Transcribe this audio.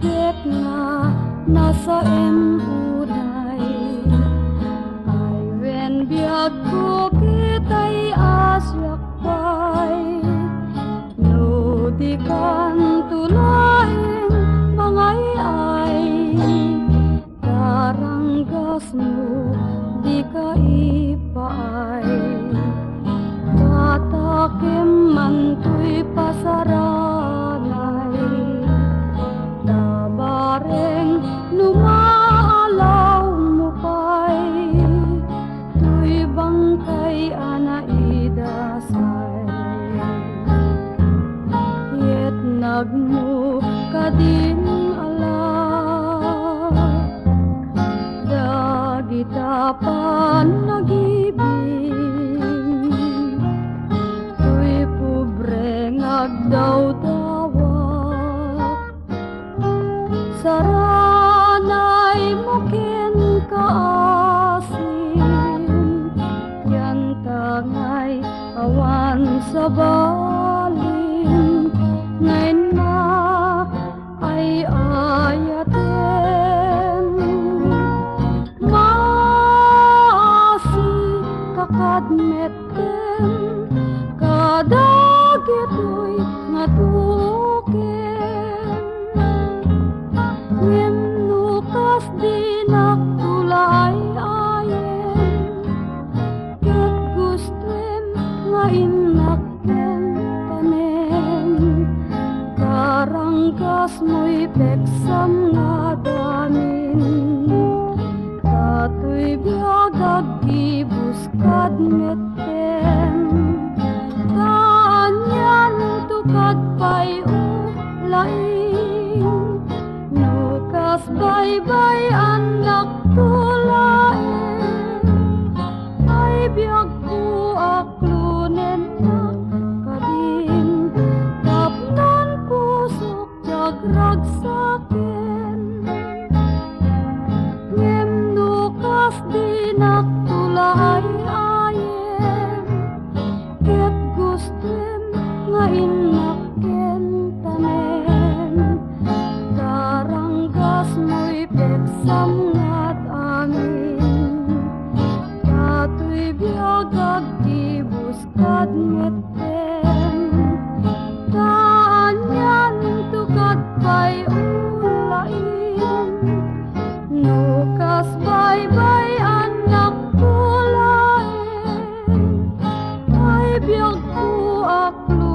ket nga nasa emuray ay wen biag ko kitay asyak pay no di kan tulain mangay ay karanggas mo di ka ipaay tatakim man to'y pasaranay tabareng numaalaw mo pa'y to'y bangkay anaidasay yet nagmo kadin ala dagita pa nagibig to'y pobre ngagdaw-dawat saranay mo ken kaasin yan tangay awan sa balin ngayon na ay ayaten maasi kakadmeten kadagito'y ngatuken ngem nukas di naktulay ayen ket gustuem nga inakken tanen karangkas mo'y peksam nga damin kato'y biagag gibuskad metten kanyan tukad pa'y ulaing nukas baybay anak tulain ay biag ko aklunen na kadin tapnan pusok jagrag sakin ngem nukas di naktulay ayen ket gustuem nga inakken tanen karanggas mo'y peksam nga't amin kato'y biagag gibuskad metten kanyan tukad pa'y ulain nukas baybay anak tulain ay biag ko aklo